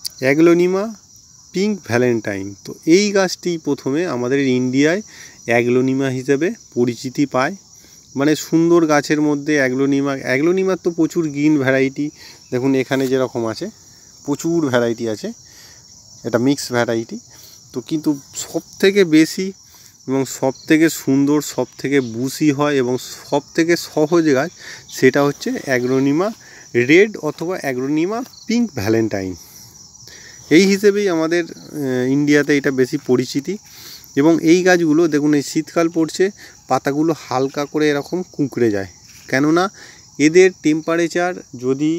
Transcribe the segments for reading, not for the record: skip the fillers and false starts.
Aglaonema pink Valentine. তো এই গাছটি প্রথমে আমাদের ইন্ডিয়ায় অ্যাগলোনিমা হিসেবে পরিচিতি পায়। মানে সুন্দর গাছের মধ্যে অ্যাগলোনিমার তো প্রচুর গ্রিন ভ্যারাইটি, দেখুন এখানে যেরকম আছে প্রচুর ভ্যারাইটি আছে, এটা মিক্স ভ্যারাইটি। তো কিন্তু সবথেকে বেশি এবং সবথেকে সুন্দর, সবথেকে বুশি হয় এবং সবথেকে সহজ গাছ সেটা হচ্ছে অ্যাগলোনিমা রেড অথবা অ্যাগলোনিমা পিঙ্ক ভ্যালেন্টাইন। এই হিসেবেই আমাদের ইন্ডিয়াতে এটা বেশি পরিচিতি। এবং এই গাছগুলো দেখুন, এই শীতকাল পড়ছে, পাতাগুলো হালকা করে এরকম কুঁকড়ে যায়, কেননা এদের টেম্পারেচার যদি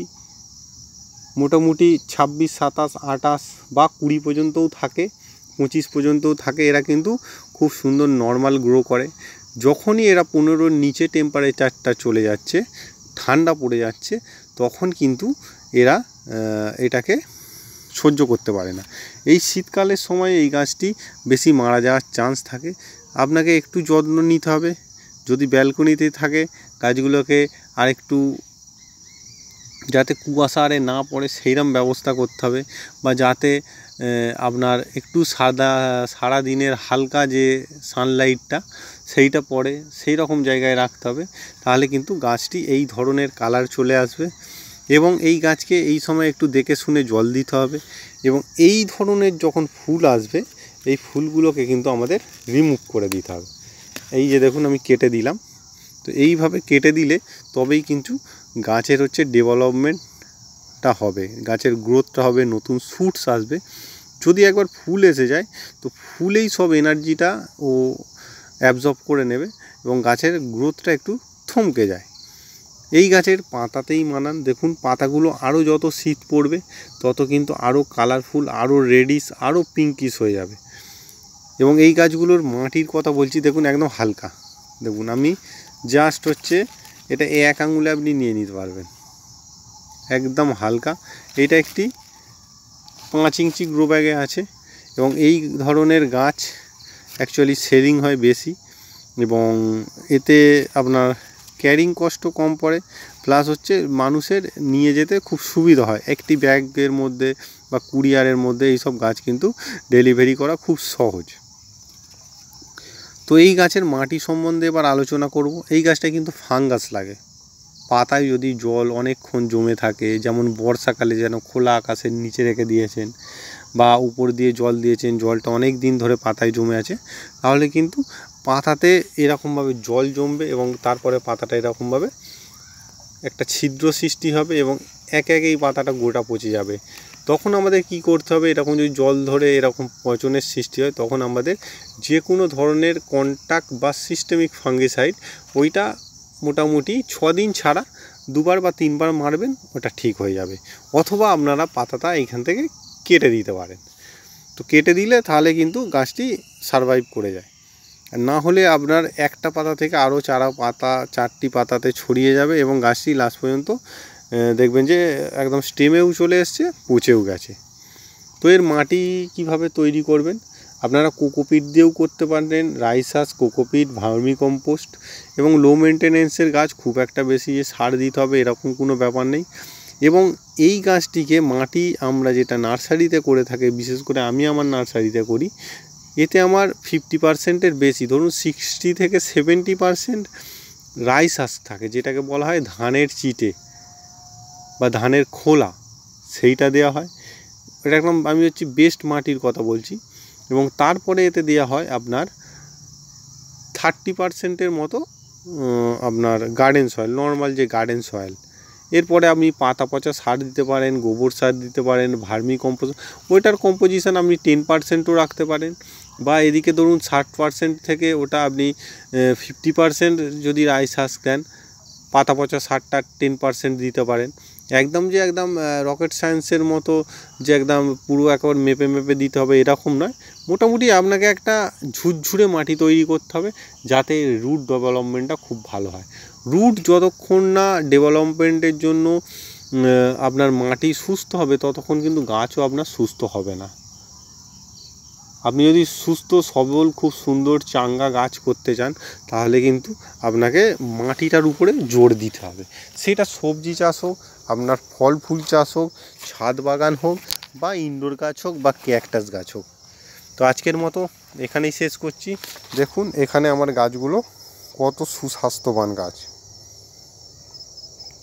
মোটামুটি 26, 27, 28 বা 20 পর্যন্তও থাকে, 25 পর্যন্তও থাকে, এরা কিন্তু খুব সুন্দর নর্মাল গ্রো করে। যখনই এরা 15-র নিচে টেম্পারেচারটা চলে যাচ্ছে, ঠান্ডা পড়ে যাচ্ছে, তখন কিন্তু এরা এটাকে সহ্য করতে পারে না। এই শীতকালের সময় এই গাছটি বেশি মারা যাওয়ার চান্স থাকে। আপনাকে একটু যত্ন নিতে হবে। যদি ব্যালকনিতে থাকে গাছগুলোকে আরেকটু যাতে কুয়াশা আরে না পড়ে সেইরকম ব্যবস্থা করতে হবে, বা যাতে আপনার একটু সারা দিনের হালকা যে সানলাইটটা সেইটা পড়ে সেই রকম জায়গায় রাখতে হবে। তাহলে কিন্তু গাছটি এই ধরনের কালার চলে আসবে। এবং এই গাছকে এই সময় একটু দেখে শুনে জল দিতে হবে। এবং এই ধরনের যখন ফুল আসবে, এই ফুলগুলোকে কিন্তু আমাদের রিমুভ করে দিতে হবে। এই যে দেখুন আমি কেটে দিলাম। তো এইভাবে কেটে দিলে তবেই কিন্তু গাছের হচ্ছে ডেভেলপমেন্টটা হবে, গাছের গ্রোথটা হবে, নতুন শুটস আসবে। যদি একবার ফুল এসে যায় তো ফুলেই সব এনার্জিটা ও অ্যাবজর্ব করে নেবে এবং গাছের গ্রোথটা একটু থমকে যায়। এই গাছের পাতাতেই মানান। দেখুন পাতাগুলো আরও যত শীত পড়বে তত কিন্তু আরও কালারফুল, আরও রেডিশ, আরও পিঙ্কিশ হয়ে যাবে। এবং এই গাছগুলোর মাটির কথা বলছি, দেখুন একদম হালকা। দেখুন আমি জাস্ট হচ্ছে এটা 1 আঙুলে আপনি নিয়ে নিতে পারবেন, একদম হালকা। এটা একটি 5 ইঞ্চি গ্রো ব্যাগে আছে। এবং এই ধরনের গাছ অ্যাকচুয়ালি সেলিং হয় বেশি এবং এতে আপনার ক্যারিং কষ্ট কম পড়ে, প্লাস হচ্ছে মানুষের নিয়ে যেতে খুব সুবিধা হয়। একটি ব্যাগের মধ্যে বা কুরিয়ারের মধ্যে এইসব গাছ কিন্তু ডেলিভারি করা খুব সহজ। তো এই গাছের মাটি সম্বন্ধে এবার আলোচনা করব। এই গাছটা কিন্তু ফাঙ্গাস লাগে। পাতায় যদি জল অনেকক্ষণ জমে থাকে, যেমন বর্ষাকালে যেন খোলা আকাশের নিচে রেখে দিয়েছেন বা উপর দিয়ে জল দিয়েছেন, জলটা অনেক দিন ধরে পাতায় জমে আছে, তাহলে কিন্তু পাতাতে এরকমভাবে জল জমবে এবং তারপরে পাতাটা এরকমভাবে একটা ছিদ্র সৃষ্টি হবে এবং একে একে এই পাতাটা গোটা পচে যাবে। তখন আমাদের কি করতে হবে, এরকম যদি জল ধরে এরকম পচনের সৃষ্টি হয়, তখন আমাদের যে কোনো ধরনের কন্টাক্ট বা সিস্টেমিক ফাঙ্গিসাইড ওইটা মোটামুটি 6 দিন ছাড়া 2বার বা 3বার মারবেন, ওটা ঠিক হয়ে যাবে। অথবা আপনারা পাতাটা এইখান থেকে কেটে দিতে পারেন। তো কেটে দিলে তাহলে কিন্তু গাছটি সারভাইভ করে যায়। আর না হলে আপনার একটা পাতা থেকে আরও 4টি পাতাতে ছড়িয়ে যাবে এবং গাছটি লাস্ট পর্যন্ত দেখবেন যে একদম স্টেমেও চলে এসছে, পচেও গেছে। তো এর মাটি কিভাবে তৈরি করবেন, আপনারা কোকোপিট দিয়েও করতে পারেন, রাইসাস, কোকোপিট, ভার্মি কম্পোস্ট। এবং লো মেনটেনেন্সের গাছ, খুব একটা বেশি যে সার দিতে হবে এরকম কোনো ব্যাপার নেই। এবং এই গাছটিকে মাটি আমরা যেটা নার্সারিতে করে থাকি, বিশেষ করে আমি আমার নার্সারিতে করি, এতে আমার 50%-এর বেশি, ধরুন 60 থেকে 70% রাইসাস থাকে, যেটাকে বলা হয় ধানের চিটে বা ধানের খোলা, সেইটা দেওয়া হয়। এটা একদম আমি বেস্ট মাটির কথা বলছি। এবং তারপরে এতে দেওয়া হয় আপনার 30%-এর মতো আপনার গার্ডেন সয়েল, নর্মাল যে গার্ডেন সয়েল। এরপরে আপনি পাতা পচা সার দিতে পারেন, গোবর সার দিতে পারেন, ভার্মি কম্পোস্ট, ওইটার কম্পোজিশন আপনি 10%ও রাখতে পারেন। বা এদিকে ধরুন 60% থেকে ওটা আপনি 50% যদি রাইসাস দেন, পাতা পচা সারটা 10% দিতে পারেন। একদম রকেট সায়েন্সের মতো যে একদম পুরো একেবারে মেপে মেপে দিতে হবে এরকম নয়। মোটামুটি আপনাকে একটা ঝুরঝুরে মাটি তৈরি করতে হবে যাতে রুট ডেভেলপমেন্টটা খুব ভালো হয়। রুট যতক্ষণ না ডেভেলপমেন্টের জন্য আপনার মাটি সুস্থ হবে, ততক্ষণ কিন্তু গাছও আপনার সুস্থ হবে না। আপনি যদি সুস্থ সবল খুব সুন্দর চাঙ্গা গাছ করতে চান, তাহলে কিন্তু আপনাকে মাটিটার উপরে জোর দিতে হবে। সেটা সবজি চাষ হোক, আপনার ফল ফুল চাষ হোক, ছাদ বাগান হোক, বা ইনডোর গাছ হোক বা ক্যাকটাস গাছ হোক। তো আজকের মতো এখানেই শেষ করছি। দেখুন এখানে আমার গাছগুলো কত সুস্বাস্থ্যবান গাছ।